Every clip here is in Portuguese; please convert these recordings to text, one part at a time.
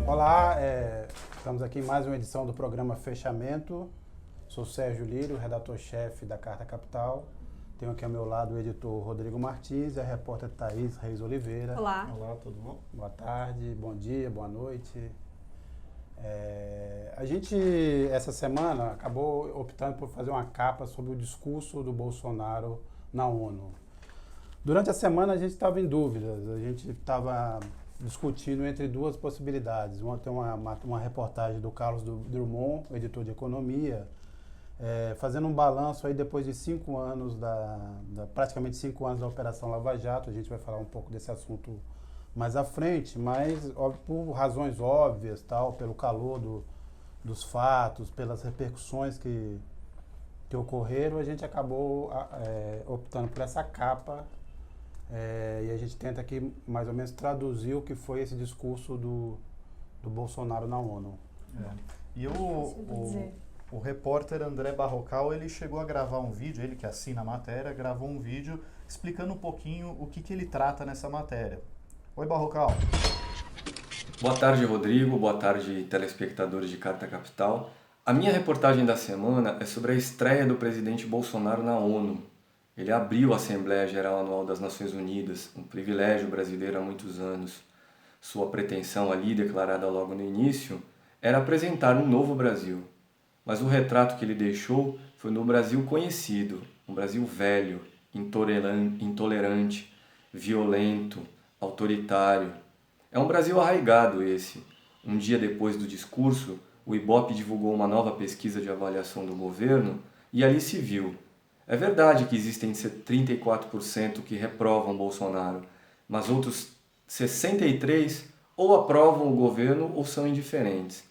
Olá, estamos aqui em mais uma edição do programa Fechamento. Sou Sérgio Lírio, redator-chefe da Carta Capital. Tenho aqui ao meu lado o editor Rodrigo Martins e a repórter Thaís Reis Oliveira. Olá. Olá, tudo bom? Boa tarde, bom dia, boa noite. A gente, essa semana, acabou optando por fazer uma capa sobre o discurso do Bolsonaro na ONU. Durante a semana a gente estava em dúvidas, a gente estava discutindo entre duas possibilidades. Tem uma reportagem do Carlos Drummond, editor de economia, fazendo um balanço aí depois de 5 anos, praticamente 5 anos da Operação Lava Jato. A gente vai falar um pouco desse assunto mais à frente, mas por razões óbvias, pelo calor dos fatos, pelas repercussões que ocorreram, a gente acabou optando por essa capa. E a gente tenta aqui mais ou menos traduzir o que foi esse discurso do Bolsonaro na ONU. E o repórter André Barrocal, ele chegou a gravar um vídeo, ele que assina a matéria, gravou um vídeo explicando um pouquinho o que ele trata nessa matéria. Oi, Barrocal. Boa tarde, Rodrigo. Boa tarde, telespectadores de Carta Capital. A minha reportagem da semana é sobre a estreia do presidente Bolsonaro na ONU. Ele abriu a Assembleia Geral Anual das Nações Unidas, um privilégio brasileiro há muitos anos. Sua pretensão ali, declarada logo no início, era apresentar um novo Brasil. Mas o retrato que ele deixou foi no Brasil conhecido, um Brasil velho, intolerante, violento, autoritário. É um Brasil arraigado esse. Um dia depois do discurso, o Ibope divulgou uma nova pesquisa de avaliação do governo e ali se viu. É verdade que existem 34% que reprovam Bolsonaro, mas outros 63% ou aprovam o governo ou são indiferentes.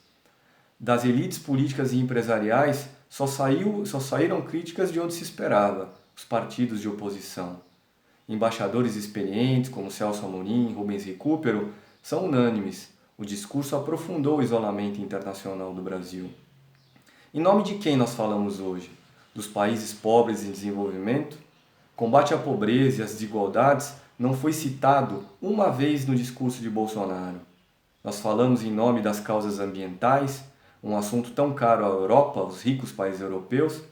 Das elites políticas e empresariais só saíram críticas de onde se esperava, os partidos de oposição. Embaixadores experientes como Celso Amorim, Rubens Recupero são unânimes. O discurso aprofundou o isolamento internacional do Brasil. Em nome de quem nós falamos hoje? Dos países pobres em desenvolvimento? Combate à pobreza e às desigualdades não foi citado uma vez no discurso de Bolsonaro. Nós falamos em nome das causas ambientais, um assunto tão caro à Europa, aos ricos países europeus?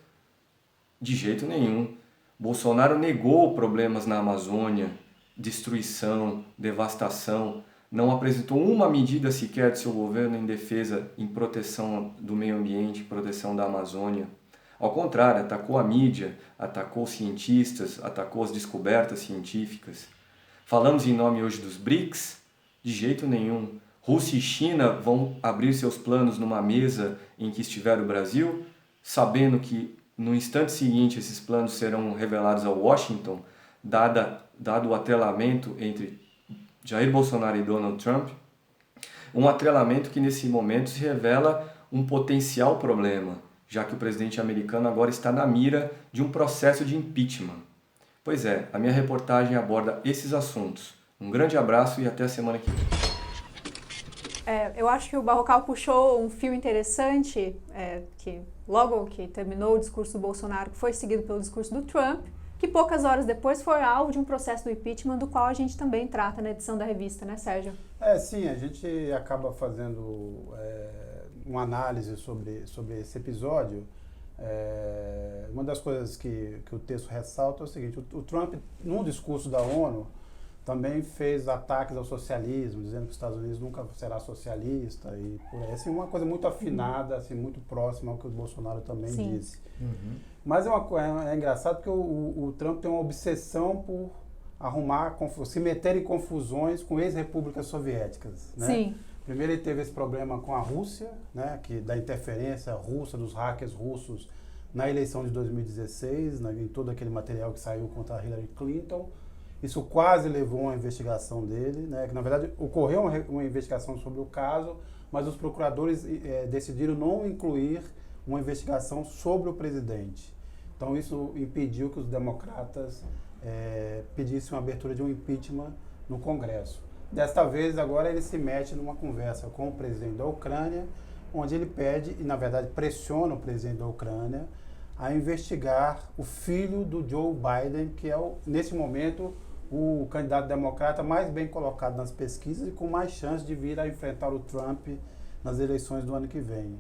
De jeito nenhum. Bolsonaro negou problemas na Amazônia, destruição, devastação, não apresentou uma medida sequer de seu governo em defesa, em proteção do meio ambiente, proteção da Amazônia. Ao contrário, atacou a mídia, atacou cientistas, atacou as descobertas científicas. Falamos em nome hoje dos BRICS? De jeito nenhum. Rússia e China vão abrir seus planos numa mesa em que estiver o Brasil, sabendo que no instante seguinte esses planos serão revelados a Washington, dado o atrelamento entre Jair Bolsonaro e Donald Trump, um atrelamento que nesse momento se revela um potencial problema, já que o presidente americano agora está na mira de um processo de impeachment. Pois é, a minha reportagem aborda esses assuntos. Um grande abraço e até a semana que vem. Eu acho que o Barrocal puxou um fio interessante, que logo que terminou o discurso do Bolsonaro, que foi seguido pelo discurso do Trump, que poucas horas depois foi alvo de um processo do impeachment, do qual a gente também trata na edição da revista, né, Sérgio? Sim, a gente acaba fazendo uma análise sobre esse episódio. Uma das coisas que o texto ressalta é o seguinte: o Trump, num discurso da ONU, também fez ataques ao socialismo, dizendo que os Estados Unidos nunca será socialista e por aí. Assim, uma coisa muito afinada, assim, muito próxima ao que o Bolsonaro também disse. Uhum. Mas é engraçado porque o Trump tem uma obsessão por se meter em confusões com ex-repúblicas soviéticas, né? Sim. Primeiro ele teve esse problema com a Rússia, né, da interferência russa, dos hackers russos na eleição de 2016, em todo aquele material que saiu contra a Hillary Clinton. Isso quase levou a uma investigação dele, né, que na verdade ocorreu uma investigação sobre o caso, mas os procuradores decidiram não incluir uma investigação sobre o presidente. Então isso impediu que os democratas pedissem uma abertura de um impeachment no Congresso. Desta vez, agora, ele se mete numa conversa com o presidente da Ucrânia, onde ele pede, e na verdade pressiona o presidente da Ucrânia, a investigar o filho do Joe Biden, que é, nesse momento, o candidato democrata mais bem colocado nas pesquisas e com mais chance de vir a enfrentar o Trump nas eleições do ano que vem.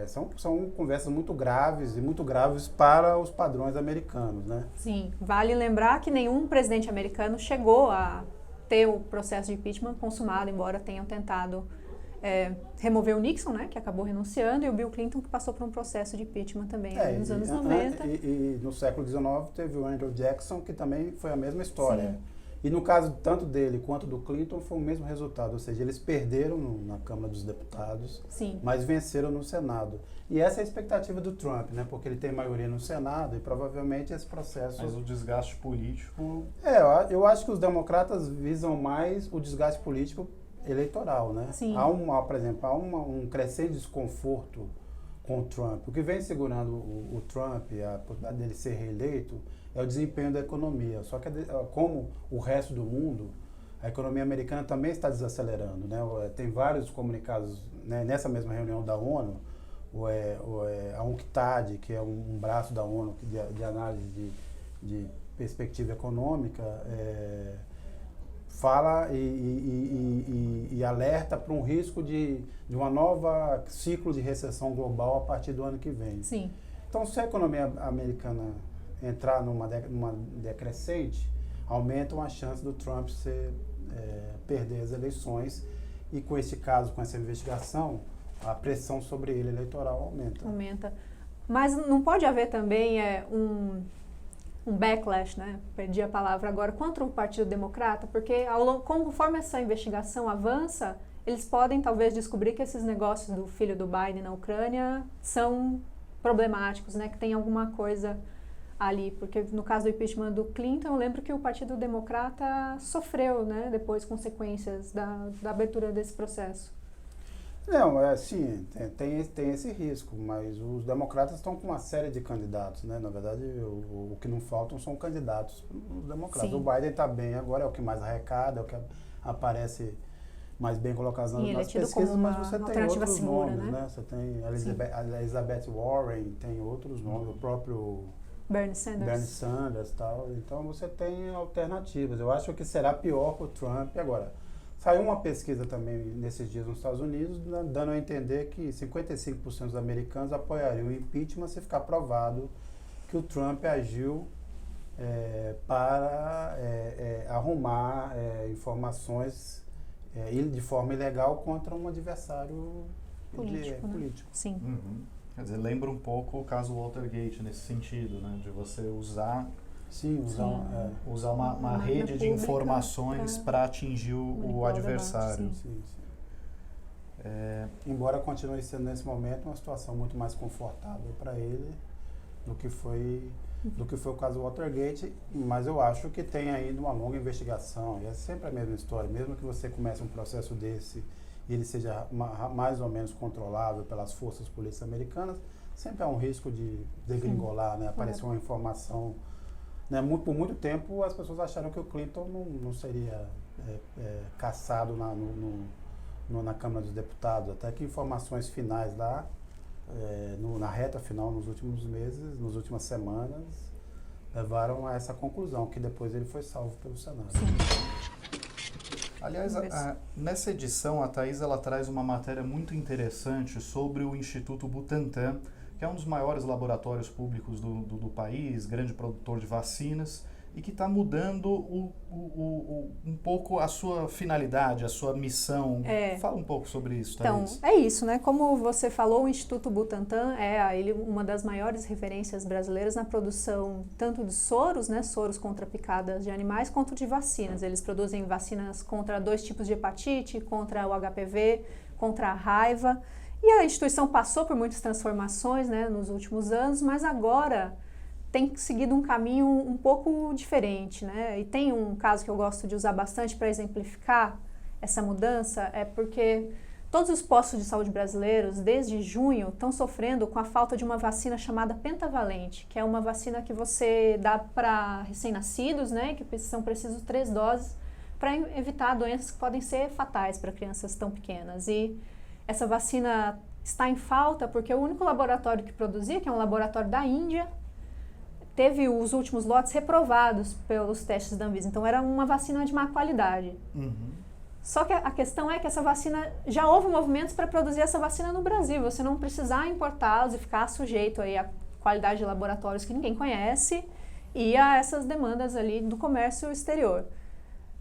São conversas muito graves para os padrões americanos, né? Sim, vale lembrar que nenhum presidente americano chegou a ter o processo de impeachment consumado, embora tenham tentado remover o Nixon, né, que acabou renunciando, e o Bill Clinton, que passou por um processo de impeachment também nos anos 90. E no século XIX teve o Andrew Jackson, que também foi a mesma história. Sim. E no caso tanto dele quanto do Clinton foi o mesmo resultado, ou seja, eles perderam na Câmara dos Deputados, Sim. mas venceram no Senado. E essa é a expectativa do Trump, né, porque ele tem maioria no Senado e provavelmente esse processo... Mas o desgaste político... eu acho que os democratas visam mais o desgaste político eleitoral, né? Sim. Por exemplo, um crescente desconforto com o Trump. O que vem segurando o Trump, a possibilidade dele ser reeleito, é o desempenho da economia. Só que, como o resto do mundo, a economia americana também está desacelerando, né? Tem vários comunicados, né, nessa mesma reunião da ONU, a UNCTAD, que é um braço da ONU de análise de perspectiva econômica, fala e alerta para um risco de uma nova ciclo de recessão global a partir do ano que vem. Sim. Então, se a economia americana entrar numa decrescente, aumentam as chances do Trump perder as eleições, e com esse caso, com essa investigação, a pressão sobre ele eleitoral aumenta. Mas não pode haver também um backlash, né? Perdi a palavra agora, contra o Partido Democrata, porque conforme essa investigação avança, eles podem talvez descobrir que esses negócios do filho do Biden na Ucrânia são problemáticos, né? Que tem alguma coisa ali, porque no caso do impeachment do Clinton, eu lembro que o Partido Democrata sofreu, né? Depois consequências da abertura desse processo. Não, sim, tem esse risco, mas os democratas estão com uma série de candidatos, né? Na verdade, o que não faltam são candidatos os democratas. Sim. O Biden está bem agora, é o que mais arrecada, é o que aparece mais bem colocado nas pesquisas, mas você tem outros segura, nomes, né? Você tem a Elizabeth Warren, tem outros nomes, o próprio Bernie Sanders e tal. Então você tem alternativas. Eu acho que será pior para o Trump agora. Saiu uma pesquisa também nesses dias nos Estados Unidos, dando a entender que 55% dos americanos apoiariam o impeachment se ficar provado que o Trump agiu para arrumar informações de forma ilegal contra um adversário político. Né? Sim. Uhum. Quer dizer, lembra um pouco o caso Watergate nesse sentido, né? De você usar uma rede de informações para atingir o adversário. Sim. Embora continue sendo nesse momento uma situação muito mais confortável para ele do que foi o caso do Watergate, mas eu acho que tem ainda uma longa investigação, e é sempre a mesma história, mesmo que você comece um processo desse e ele seja mais ou menos controlável pelas forças políticas americanas, sempre há um risco de degringolar, né? Aparecer uma informação. Né? Por muito tempo as pessoas acharam que o Clinton não seria caçado na Câmara dos Deputados, até que informações finais lá, na reta final, nos últimos meses, nas últimas semanas, levaram a essa conclusão, que depois ele foi salvo pelo Senado. Aliás, nessa edição, a Thaís ela traz uma matéria muito interessante sobre o Instituto Butantan, que é um dos maiores laboratórios públicos do país, grande produtor de vacinas, e que está mudando um pouco a sua finalidade, a sua missão. Fala um pouco sobre isso, Thaís. Então, é isso, né? Como você falou, o Instituto Butantan é uma das maiores referências brasileiras na produção tanto de soros, né? Soros contra picadas de animais, quanto de vacinas. Eles produzem vacinas contra 2 tipos de hepatite, contra o HPV, contra a raiva. E a instituição passou por muitas transformações, né, nos últimos anos, mas agora tem seguido um caminho um pouco diferente, né? E tem um caso que eu gosto de usar bastante para exemplificar essa mudança, porque todos os postos de saúde brasileiros, desde junho, estão sofrendo com a falta de uma vacina chamada pentavalente, que é uma vacina que você dá para recém-nascidos, né, que são precisas 3 doses, para evitar doenças que podem ser fatais para crianças tão pequenas. E essa vacina está em falta porque o único laboratório que produzia, que é um laboratório da Índia, teve os últimos lotes reprovados pelos testes da Anvisa. Então, era uma vacina de má qualidade. Só que a questão é que essa vacina, já houve movimentos para produzir essa vacina no Brasil. Você não precisar importá-los e ficar sujeito aí a qualidade de laboratórios que ninguém conhece e a essas demandas ali do comércio exterior.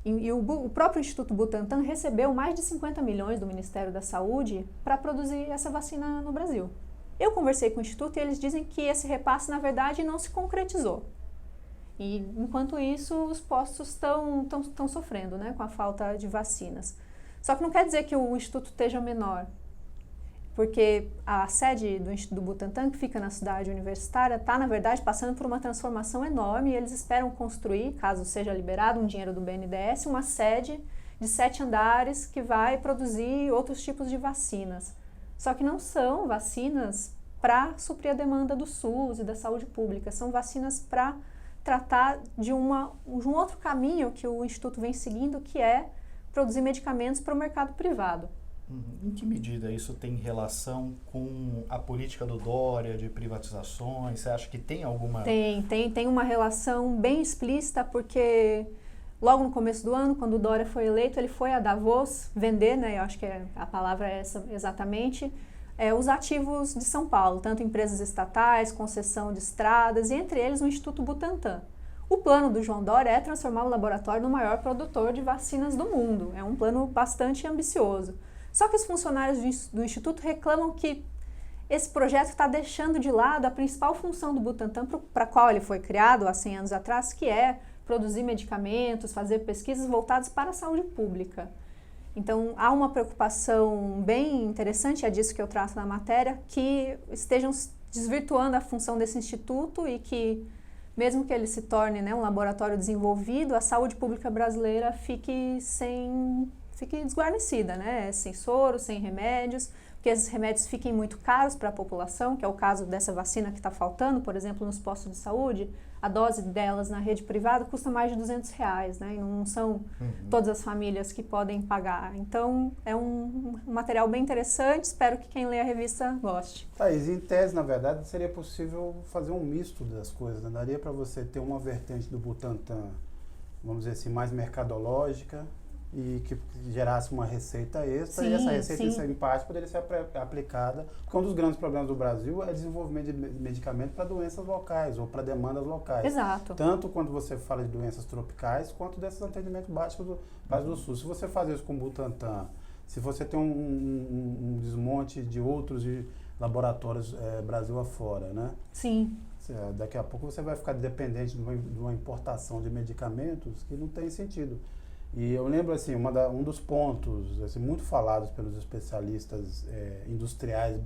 E o próprio Instituto Butantan recebeu mais de 50 milhões do Ministério da Saúde para produzir essa vacina no Brasil. Eu conversei com o Instituto e eles dizem que esse repasse, na verdade, não se concretizou. E, enquanto isso, os postos estão sofrendo, né, com a falta de vacinas. Só que não quer dizer que o Instituto esteja menor, porque a sede do Butantan, que fica na cidade universitária, está, na verdade, passando por uma transformação enorme e eles esperam construir, caso seja liberado um dinheiro do BNDES, uma sede de 7 andares que vai produzir outros tipos de vacinas. Só que não são vacinas para suprir a demanda do SUS e da saúde pública, são vacinas para tratar de um outro caminho que o Instituto vem seguindo, que é produzir medicamentos para o mercado privado. Em que medida isso tem relação com a política do Dória, de privatizações? Você acha que tem alguma... Tem uma relação bem explícita, porque logo no começo do ano, quando o Dória foi eleito, ele foi a Davos vender, né, eu acho que a palavra é essa exatamente, os ativos de São Paulo, tanto empresas estatais, concessão de estradas, e entre eles o Instituto Butantan. O plano do João Dória é transformar o laboratório no maior produtor de vacinas do mundo. É um plano bastante ambicioso. Só que os funcionários do Instituto reclamam que esse projeto está deixando de lado a principal função do Butantan, para a qual ele foi criado há 100 anos atrás, que é produzir medicamentos, fazer pesquisas voltadas para a saúde pública. Então, há uma preocupação bem interessante, é disso que eu trato na matéria, que estejam desvirtuando a função desse instituto e que, mesmo que ele se torne, né, um laboratório desenvolvido, a saúde pública brasileira fique desguarnecida, né? Sem soro, sem remédios, que esses remédios fiquem muito caros para a população, que é o caso dessa vacina que está faltando, por exemplo, nos postos de saúde. A dose delas na rede privada custa mais de R$200, né? E não são todas as famílias que podem pagar. Então, é um material bem interessante, espero que quem lê a revista goste. Thaís, em tese, na verdade, seria possível fazer um misto das coisas, né? Daria para você ter uma vertente do Butantan, vamos dizer assim, mais mercadológica, e que gerasse uma receita extra, e essa receita, em parte, poderia ser aplicada, porque um dos grandes problemas do Brasil é o desenvolvimento de medicamentos para doenças locais ou para demandas locais. Exato. Tanto quando você fala de doenças tropicais, quanto desses atendimentos básicos do SUS. Se você fazer isso com o Butantan, se você tem um desmonte de outros laboratórios Brasil afora, né? Sim. Daqui a pouco você vai ficar dependente de uma importação de medicamentos que não tem sentido. E eu lembro, assim, um dos pontos assim, muito falados pelos especialistas industriais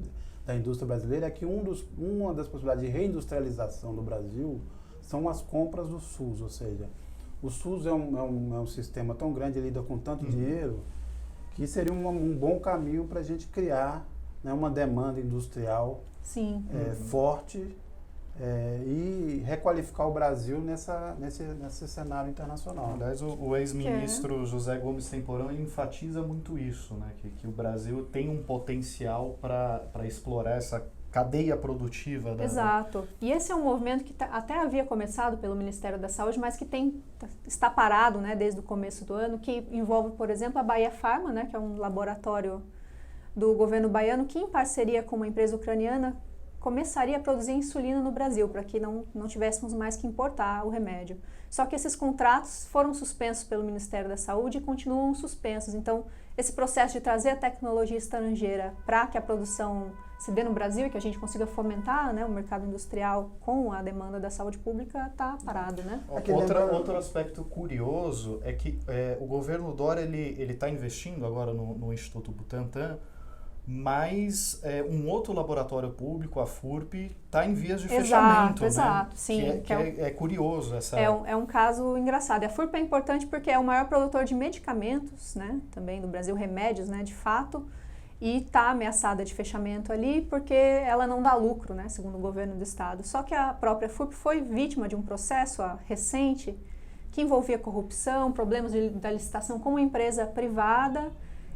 da indústria brasileira é que uma das possibilidades de reindustrialização do Brasil são as compras do SUS, ou seja, o SUS é um sistema tão grande, lida com tanto dinheiro, que seria um bom caminho para a gente criar, né, uma demanda industrial forte, e requalificar o Brasil nesse cenário internacional. Aliás, o ex-ministro José Gomes Temporão enfatiza muito isso, né? Que o Brasil tem um potencial para explorar essa cadeia produtiva. Exato. E esse é um movimento que até havia começado pelo Ministério da Saúde, mas que está parado, né, desde o começo do ano, que envolve, por exemplo, a Bahia Pharma, né, que é um laboratório do governo baiano, que em parceria com uma empresa ucraniana começaria a produzir insulina no Brasil, para que não tivéssemos mais que importar o remédio. Só que esses contratos foram suspensos pelo Ministério da Saúde e continuam suspensos. Então, esse processo de trazer a tecnologia estrangeira para que a produção se dê no Brasil e que a gente consiga fomentar, né, o mercado industrial com a demanda da saúde pública está parado, né? Outro aspecto curioso é que o governo Dória ele está investindo agora no Instituto Butantan, mas um outro laboratório público, a FURP, está em vias de fechamento. Exato, né? sim. É curioso essa... É um caso engraçado. A FURP é importante porque é o maior produtor de medicamentos, né, também do Brasil, remédios, né, de fato, e está ameaçada de fechamento ali porque ela não dá lucro, né, segundo o governo do estado. Só que a própria FURP foi vítima de um processo recente que envolvia corrupção, problemas da licitação com uma empresa privada,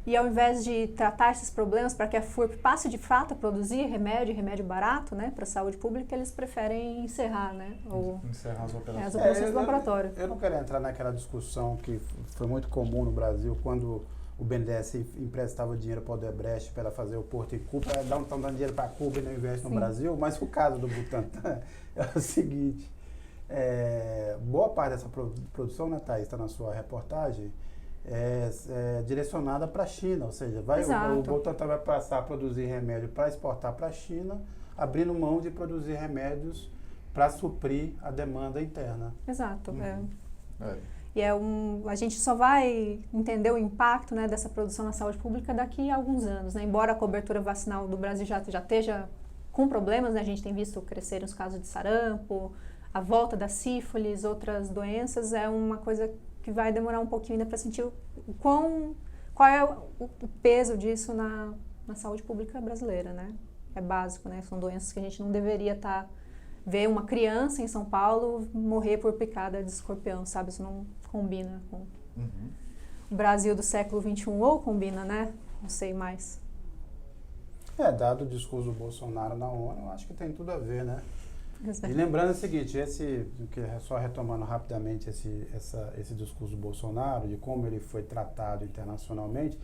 E ao invés de tratar esses problemas para que a FURP passe de fato a produzir remédio barato, né, para a saúde pública, eles preferem encerrar, né, encerrar as operações. as operações do laboratório. Eu não quero entrar naquela discussão que foi muito comum no Brasil, quando o BNDES emprestava dinheiro para o Odebrecht para ela fazer o Porto em Cuba, estão dando dinheiro para Cuba e não investe no Brasil, mas o caso do Butantan é o seguinte, boa parte dessa produção, né, Thaís, está na sua reportagem, é direcionada para a China, ou seja, o Butantan vai passar a produzir remédio para exportar para a China, abrindo mão de produzir remédios para suprir a demanda interna. Exato. E a gente só vai entender o impacto, né, dessa produção na saúde pública daqui a alguns anos, né? Embora a cobertura vacinal do Brasil já esteja com problemas, né? A gente tem visto crescer os casos de sarampo, a volta da sífilis, outras doenças, é uma coisa que vai demorar um pouquinho ainda para sentir qual é o peso disso na saúde pública brasileira, né? É básico, né? São doenças que a gente não deveria ver uma criança em São Paulo morrer por picada de escorpião, sabe? Isso não combina com o Brasil do século XXI, ou combina, né? Não sei mais. Dado o discurso do Bolsonaro na ONU, eu acho que tem tudo a ver, né? Exato. E lembrando o seguinte, só retomando rapidamente esse discurso do Bolsonaro, de como ele foi tratado internacionalmente,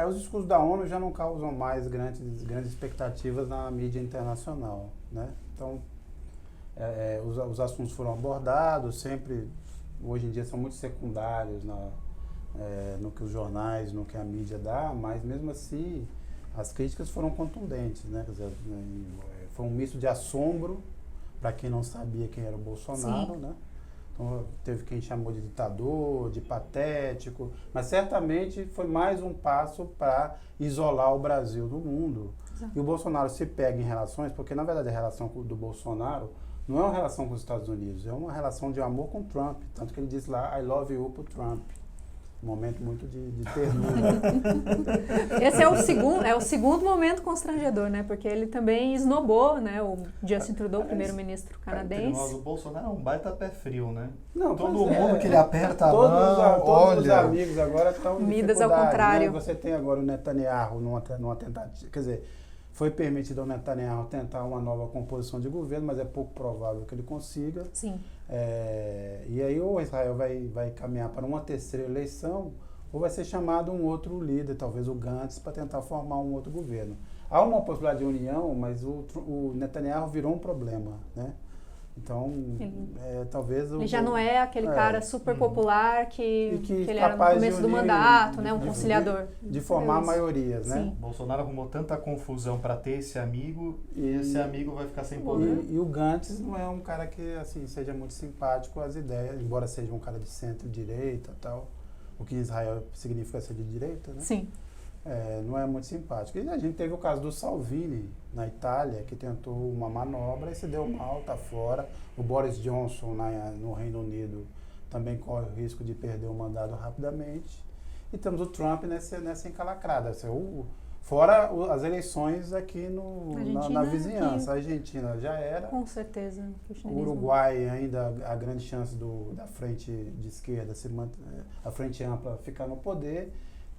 os discursos da ONU já não causam mais grandes expectativas na mídia internacional, né? Então, os assuntos foram abordados, sempre, hoje em dia, são muito secundários no que os jornais, no que a mídia dá, mas mesmo assim, as críticas foram contundentes, né? Quer dizer, foi um misto de assombro para quem não sabia quem era o Bolsonaro, né? Então, teve quem chamou de ditador, de patético, mas certamente foi mais um passo para isolar o Brasil do mundo. Exato. E o Bolsonaro se pega em relações, porque na verdade a relação do Bolsonaro não é uma relação com os Estados Unidos, é uma relação de amor com Trump, tanto que ele diz lá, I love you pro Trump. Um momento muito de ternura. Esse é o segundo momento constrangedor, né? Porque ele também esnobou, né, o Justin Trudeau, primeiro-ministro canadense. O Bolsonaro é um baita pé frio, né? Não, todo mundo que ele aperta a todos mão, todos os amigos agora estão em Midas dificuldade, ao contrário. né? Você tem agora o Netanyahu numa tentativa, quer dizer, foi permitido ao Netanyahu tentar uma nova composição de governo, mas é pouco provável que ele consiga. Sim. E aí ou Israel vai caminhar para uma terceira eleição, ou vai ser chamado um outro líder, talvez o Gantz, para tentar formar um outro governo. Há uma possibilidade de união, mas o Netanyahu virou um problema, né? Então, talvez... Ele já não é aquele cara super popular que ele era no começo do mandato, né? Um conciliador. De formar maiorias, né? Sim. Bolsonaro arrumou tanta confusão para ter esse amigo e esse amigo vai ficar sem poder. E o Gantz não é um cara que assim, seja muito simpático às ideias, embora seja um cara de centro-direita e tal, o que em Israel significa ser de direita, né? Sim. Não é muito simpático. E a gente teve o caso do Salvini, na Itália, que tentou uma manobra e se deu mal, está fora. O Boris Johnson, no Reino Unido, também corre o risco de perder o mandato rapidamente. E temos o Trump nessa encalacrada. Fora as eleições aqui na vizinhança. A Argentina já era. Com certeza. O Uruguai ainda a grande chance da frente de esquerda, a frente ampla, ficar no poder.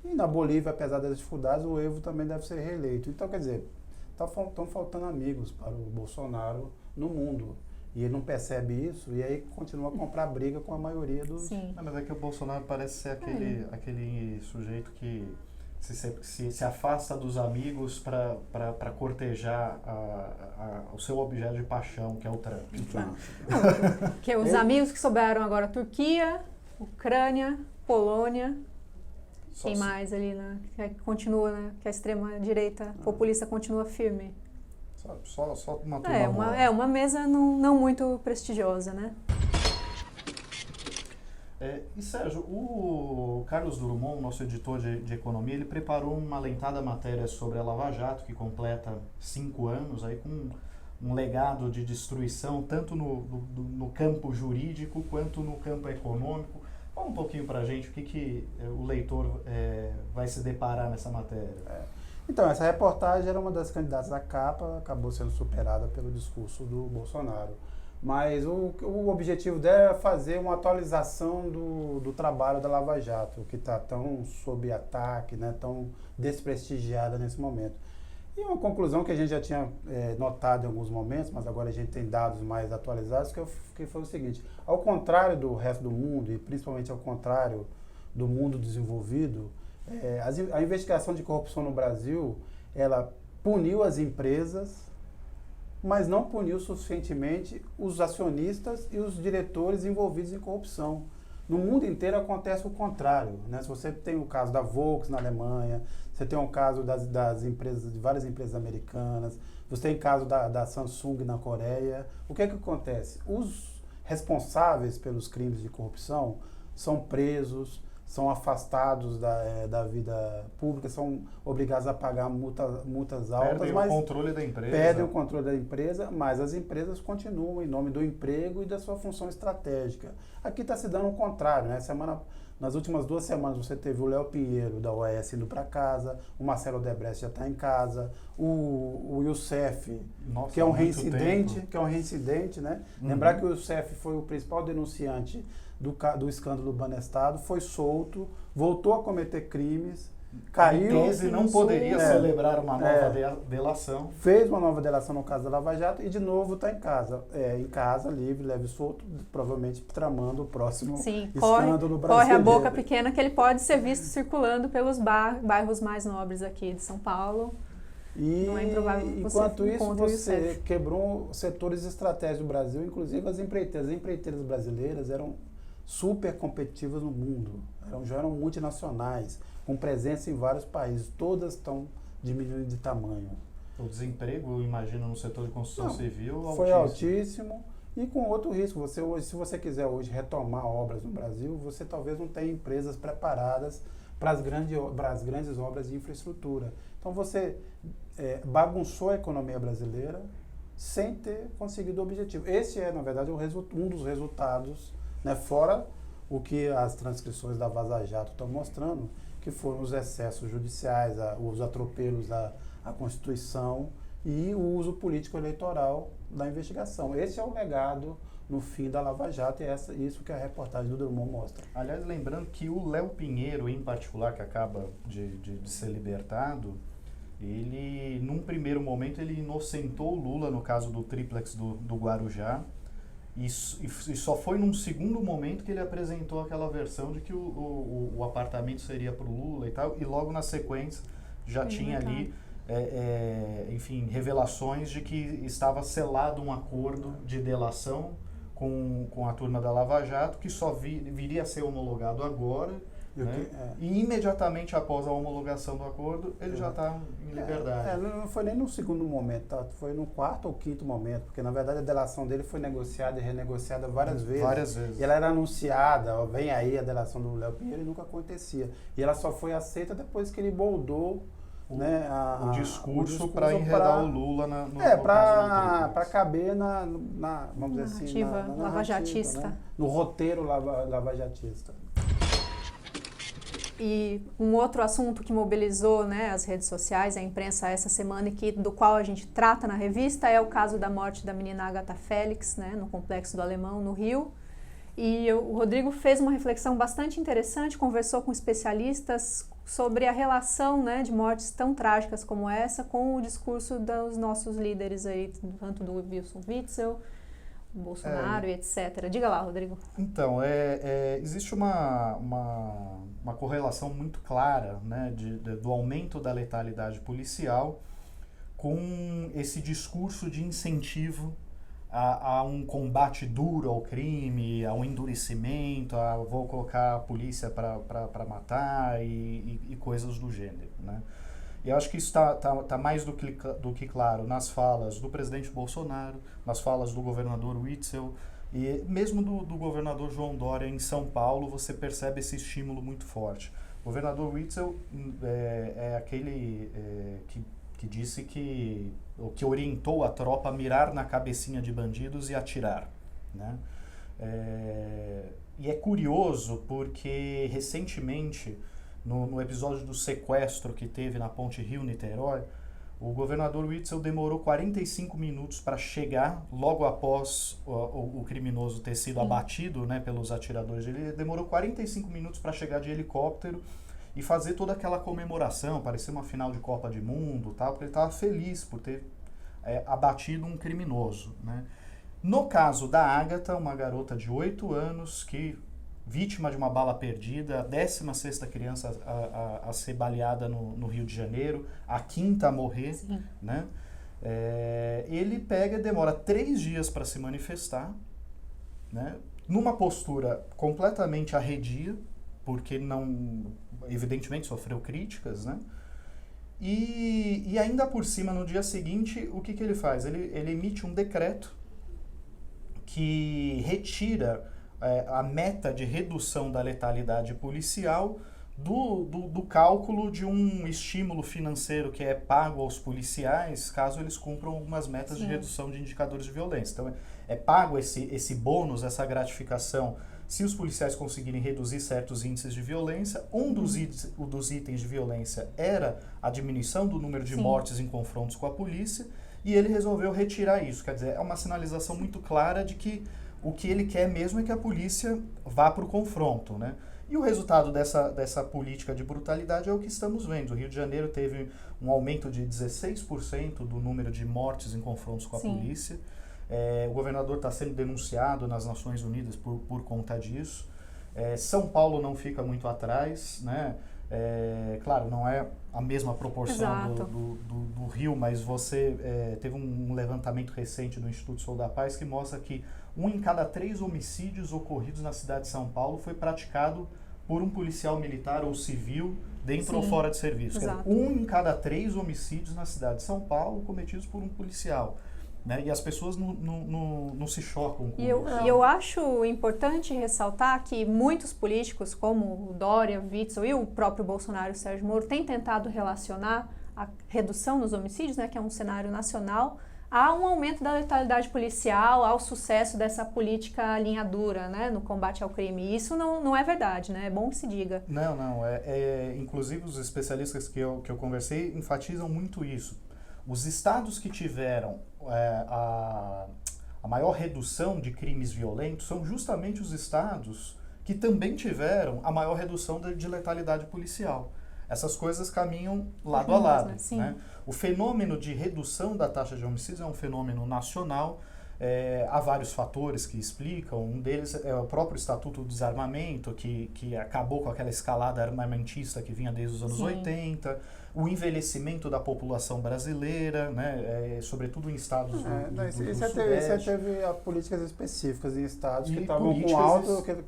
E na Bolívia, apesar das dificuldades, o Evo também deve ser reeleito. Então, quer dizer, estão faltando amigos para o Bolsonaro no mundo. E ele não percebe isso e aí continua a comprar briga com a maioria dos... Sim. Mas é que o Bolsonaro parece ser aquele sujeito que se afasta dos amigos para cortejar o seu objeto de paixão, que é o Trump. Que os amigos que sobraram agora, Turquia, Ucrânia, Polônia... Quem mais ali, né? Que continua, né? Que a extrema-direita populista continua firme. Só uma turma uma mesa não muito prestigiosa, né? E Sérgio, o Carlos Drummond, nosso editor de economia, ele preparou uma alentada matéria sobre a Lava Jato, que completa 5 anos, aí com um legado de destruição, tanto no campo jurídico quanto no campo econômico. Fala um pouquinho para a gente o que o leitor vai se deparar nessa matéria. Então, essa reportagem era uma das candidatas à capa, acabou sendo superada pelo discurso do Bolsonaro. mas o objetivo dela era fazer uma atualização do trabalho da Lava Jato, que está tão sob ataque, né, tão desprestigiada nesse momento. E uma conclusão que a gente já tinha notado em alguns momentos, mas agora a gente tem dados mais atualizados, que foi o seguinte: ao contrário do resto do mundo, e principalmente ao contrário do mundo desenvolvido, a investigação de corrupção no Brasil, ela puniu as empresas, mas não puniu suficientemente os acionistas e os diretores envolvidos em corrupção. No mundo inteiro acontece o contrário, né? Se você tem o caso da Volks na Alemanha, você tem o caso das empresas, de várias empresas americanas, você tem o caso da Samsung na Coreia. O que é que acontece? Os responsáveis pelos crimes de corrupção são presos, são afastados da vida pública, são obrigados a pagar multas altas. Perdem o controle da empresa. Perdem o controle da empresa, mas as empresas continuam em nome do emprego e da sua função estratégica. Aqui está se dando o contrário, né? Nas últimas 2 semanas você teve o Léo Pinheiro, da OAS, indo para casa, o Marcelo Odebrecht já está em casa, o Youssef, Nossa, que é um reincidente, né? Lembrar que o Youssef foi o principal denunciante do escândalo Banestado, foi solto, voltou a cometer crimes, caiu... Em tese não poderia celebrar uma nova delação. Fez uma nova delação no caso da Lava Jato e de novo está em casa, livre, leve e solto, provavelmente tramando o próximo escândalo brasileiro. Corre a boca pequena que ele pode ser visto circulando pelos bairros mais nobres aqui de São Paulo. E não é improvável que enquanto isso, você quebrou setores estratégicos do Brasil, inclusive as empreiteiras brasileiras eram super competitivas no mundo, já eram multinacionais, com presença em vários países, todas estão diminuindo de tamanho. O desemprego, imagino, no setor de construção civil, foi altíssimo e com outro risco. Se você quiser hoje retomar obras no Brasil, você talvez não tenha empresas preparadas para as grandes obras de infraestrutura. Então você bagunçou a economia brasileira sem ter conseguido o objetivo. Esse é, na verdade, um dos resultados, né, fora o que as transcrições da Vaza Jato estão mostrando, que foram os excessos judiciais, os atropelos à Constituição e o uso político-eleitoral da investigação. Esse é o legado no fim da Lava Jato e isso que a reportagem do Drummond mostra. Aliás, lembrando que o Léo Pinheiro, em particular, que acaba de ser libertado, ele, num primeiro momento, ele inocentou o Lula no caso do triplex do Guarujá, e só foi num segundo momento que ele apresentou aquela versão de que o apartamento seria para o Lula e tal, e logo na sequência já tinha ali, enfim, revelações de que estava selado um acordo de delação com a turma da Lava Jato, que só viria a ser homologado agora, né? E imediatamente após a homologação do acordo, ele já está em liberdade. Não foi nem no segundo momento, tá? Foi no 4º ou 5º momento, porque na verdade a delação dele foi negociada e renegociada várias vezes. Várias vezes. E ela era anunciada, vem aí a delação do Léo Pinheiro, e nunca acontecia. E ela só foi aceita depois que ele moldou o discurso para enredar o Lula no para caber vamos dizer assim, na lavajatista, né? No roteiro lavajatista. E um outro assunto que mobilizou, né, as redes sociais, a imprensa essa semana e do qual a gente trata na revista é o caso da morte da menina Agatha Félix, né, no Complexo do Alemão, no Rio. E o Rodrigo fez uma reflexão bastante interessante, conversou com especialistas sobre a relação, né, de mortes tão trágicas como essa com o discurso dos nossos líderes aí, tanto do Wilson Witzel, Bolsonaro e etc. Diga lá, Rodrigo. Então, existe uma correlação muito clara, né, do aumento da letalidade policial com esse discurso de incentivo a um combate duro ao crime, a um endurecimento, vou colocar a polícia para matar e coisas do gênero, né? E eu acho que isso está mais do que claro nas falas do presidente Bolsonaro, nas falas do governador Witzel e mesmo do governador João Dória em São Paulo, você percebe esse estímulo muito forte. O governador Witzel é aquele que disse que orientou a tropa a mirar na cabecinha de bandidos e atirar, né? E é curioso porque recentemente no episódio do sequestro que teve na Ponte Rio-Niterói, O governador Witzel demorou 45 minutos para chegar, logo após o criminoso ter sido abatido, né, pelos atiradores. Ele demorou 45 minutos para chegar de helicóptero e fazer toda aquela comemoração, parecia uma final de Copa do Mundo, tal, porque ele estava feliz por ter abatido um criminoso, né? No caso da Ágata, uma garota de 8 anos que vítima de uma bala perdida, a 16ª criança a ser baleada no Rio de Janeiro, a 5ª a morrer, né? Ele demora 3 dias para se manifestar, né? Numa postura completamente arredia, porque evidentemente sofreu críticas, né? E ainda por cima, no dia seguinte, o que ele faz? Ele emite um decreto que retira a meta de redução da letalidade policial do cálculo de um estímulo financeiro que é pago aos policiais caso eles cumpram algumas metas de redução de indicadores de violência. Então, é pago esse bônus, essa gratificação, se os policiais conseguirem reduzir certos índices de violência. Um dos itens de violência era a diminuição do número de mortes em confrontos com a polícia, e ele resolveu retirar isso. Quer dizer, é uma sinalização muito clara de que o que ele quer mesmo é que a polícia vá para o confronto, né? E o resultado dessa política de brutalidade é o que estamos vendo. O Rio de Janeiro teve um aumento de 16% do número de mortes em confrontos com a polícia. O governador está sendo denunciado nas Nações Unidas por conta disso. São Paulo não fica muito atrás, né? Claro, não é a mesma proporção do Rio, mas teve um levantamento recente do Instituto Sou da Paz que mostra que 1 em cada 3 homicídios ocorridos na cidade de São Paulo foi praticado por um policial militar ou civil dentro ou fora de serviço. Quer dizer, 1 em cada 3 homicídios na cidade de São Paulo cometidos por um policial. Né? E as pessoas não se chocam com isso. E eu acho importante ressaltar que muitos políticos, como o Dória, o Witzel e o próprio Bolsonaro e o Sérgio Moro, têm tentado relacionar a redução dos homicídios, né, que é um cenário nacional, a um aumento da letalidade policial, ao sucesso dessa política linha dura, né, no combate ao crime. E isso não é verdade, né? É bom que se diga. Não. Inclusive os especialistas que eu conversei enfatizam muito isso. Os estados que tiveram a maior redução de crimes violentos são justamente os estados que também tiveram a maior redução de letalidade policial. Essas coisas caminham lado a lado. Né? O fenômeno de redução da taxa de homicídios é um fenômeno nacional. Há vários fatores que explicam. Um deles é o próprio Estatuto do Desarmamento, que acabou com aquela escalada armamentista que vinha desde os anos 80. O envelhecimento da população brasileira, né, sobretudo em estados do Sudeste. Você teve políticas específicas em estados que estavam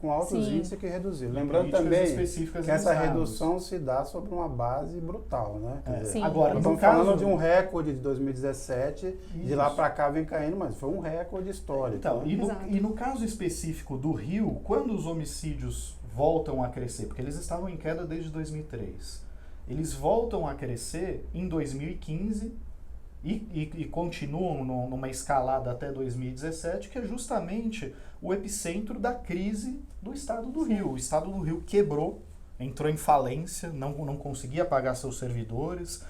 com altos índices que reduziram. Lembrando também que essa redução se dá sobre uma base brutal, né? Agora, estamos falando de um recorde de 2017, de lá para cá vem caindo, mas foi um recorde histórico. Então, e no caso específico do Rio, quando os homicídios voltam a crescer, porque eles estavam em queda desde 2003, eles voltam a crescer em 2015 e continuam numa escalada até 2017, que é justamente o epicentro da crise do Estado do Rio. O Estado do Rio quebrou, entrou em falência, não conseguia pagar seus servidores.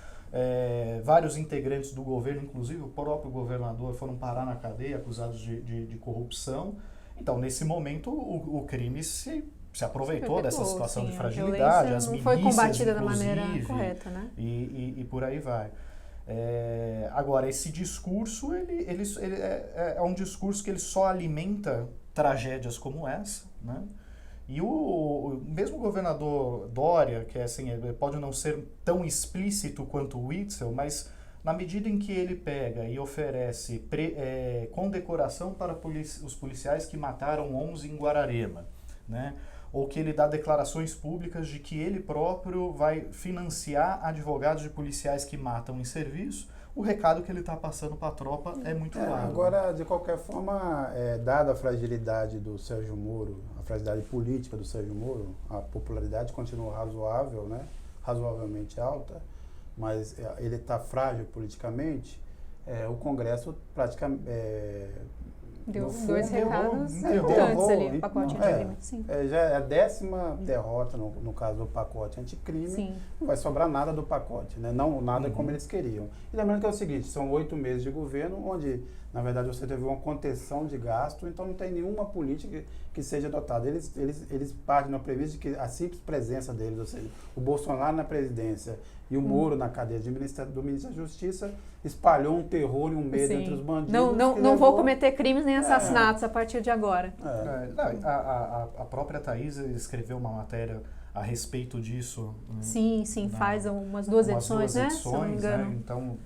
Vários integrantes do governo, inclusive o próprio governador, foram parar na cadeia acusados de corrupção. Então, nesse momento, o crime se aproveitou dessa situação de fragilidade, as milícias, não foi combatida da maneira correta, né? E por aí vai. Agora, esse discurso, ele é um discurso que ele só alimenta tragédias como essa, né? E o mesmo governador Dória, que assim, pode não ser tão explícito quanto o Witzel, mas na medida em que ele pega e oferece condecoração para os policiais que mataram 11 em Guararema, né? Ou que ele dá declarações públicas de que ele próprio vai financiar advogados de policiais que matam em serviço, o recado que ele está passando para a tropa é muito claro. Agora, de qualquer forma, dada a fragilidade do Sérgio Moro, a fragilidade política do Sérgio Moro, a popularidade continua razoável, né? Razoavelmente alta, mas ele está frágil politicamente. O Congresso praticamente Deu no fundo, dois recados enterrou, importantes ali, o pacote anticrime. Sim. Já é a 10ª derrota no caso do pacote anticrime. Sim. Não vai sobrar nada do pacote, né? Não nada como eles queriam. E lembrando que é o seguinte, são 8 meses de governo, onde, na verdade, você teve uma contenção de gasto, então não tem nenhuma política que seja adotada. Eles partem na premissa de que a simples presença deles, ou seja, o Bolsonaro na presidência e o Moro na cadeia do Ministério da Justiça, espalhou um terror e um medo Sim. entre os bandidos. Não vou cometer crimes nem assassinatos a partir de agora. A própria Thaís escreveu uma matéria a respeito disso. Sim, faz umas duas edições, né? Se eu não me engano. Né? Então,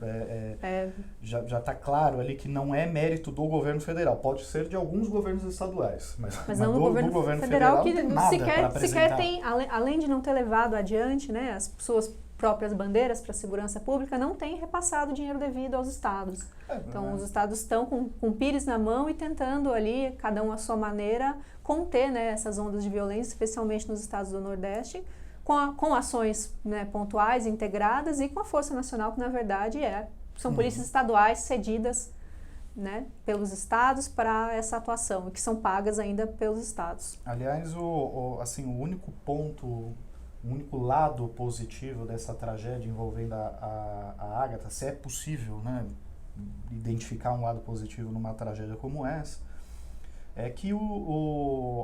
já está claro ali que não é mérito do governo federal. Pode ser de alguns governos estaduais, mas não do governo federal que não tem nada sequer tem, além de não ter levado adiante, né, as suas próprias bandeiras para a segurança pública, não tem repassado dinheiro devido aos estados. Então, os estados estão com pires na mão e tentando ali, cada um à sua maneira, conter, né, essas ondas de violência, especialmente nos estados do Nordeste, com ações, né, pontuais, integradas e com a Força Nacional, que na verdade são polícias estaduais cedidas, né, pelos estados para essa atuação, e que são pagas ainda pelos estados. Aliás, o único ponto, o único lado positivo dessa tragédia envolvendo a Ágata, se é possível, né, identificar um lado positivo numa tragédia como essa, é que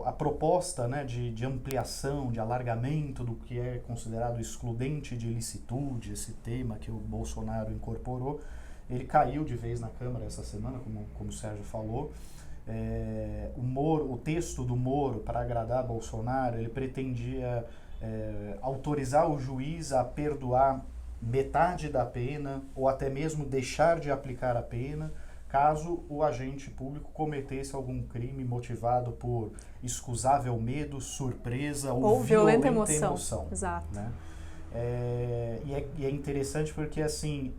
a proposta, né, de ampliação, de alargamento do que é considerado excludente de ilicitude, esse tema que o Bolsonaro incorporou, ele caiu de vez na Câmara essa semana, como o Sérgio falou. O texto do Moro, para agradar Bolsonaro, ele pretendia autorizar o juiz a perdoar metade da pena ou até mesmo deixar de aplicar a pena caso o agente público cometesse algum crime motivado por excusável medo, surpresa ou violenta emoção. Exato. Né? E é interessante porque, assim,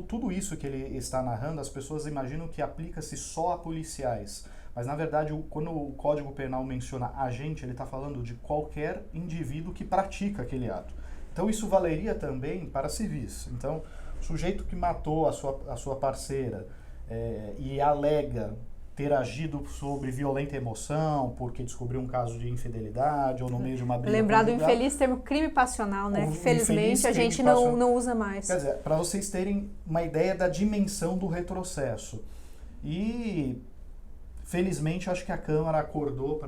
tudo isso que ele está narrando, as pessoas imaginam que aplica-se só a policiais. Mas, na verdade, quando o Código Penal menciona agente, ele está falando de qualquer indivíduo que pratica aquele ato. Então, isso valeria também para civis. Então, o sujeito que matou a sua parceira e alega ter agido sobre violenta emoção, porque descobriu um caso de infidelidade ou no meio de uma briga Lembrar do conjugal, infeliz termo crime passional, né? Que felizmente a gente passional. não usa mais. Quer dizer, para vocês terem uma ideia da dimensão do retrocesso. E, felizmente, acho que a Câmara acordou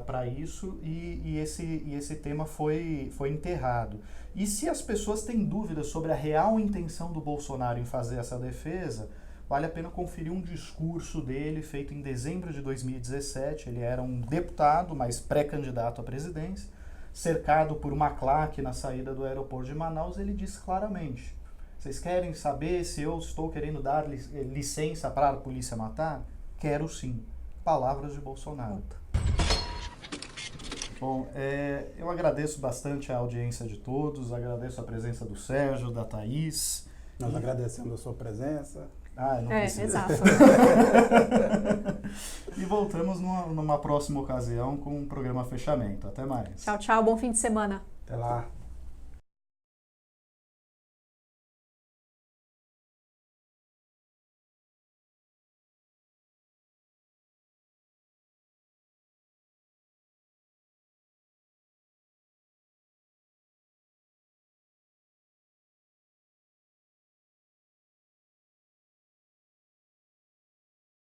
para isso e esse tema foi enterrado. E se as pessoas têm dúvidas sobre a real intenção do Bolsonaro em fazer essa defesa, vale a pena conferir um discurso dele feito em dezembro de 2017. Ele era um deputado, mas pré-candidato à presidência, cercado por uma claque na saída do aeroporto de Manaus. Ele disse claramente: vocês querem saber se eu estou querendo dar licença para a polícia matar? Quero sim. Palavras de Bolsonaro. Bom, eu agradeço bastante a audiência de todos, agradeço a presença do Sérgio, da Thaís. Nós agradecemos a sua presença. Não precisa. Exato. E voltamos numa próxima ocasião com o programa Fechamento. Até mais. Tchau, bom fim de semana. Até lá.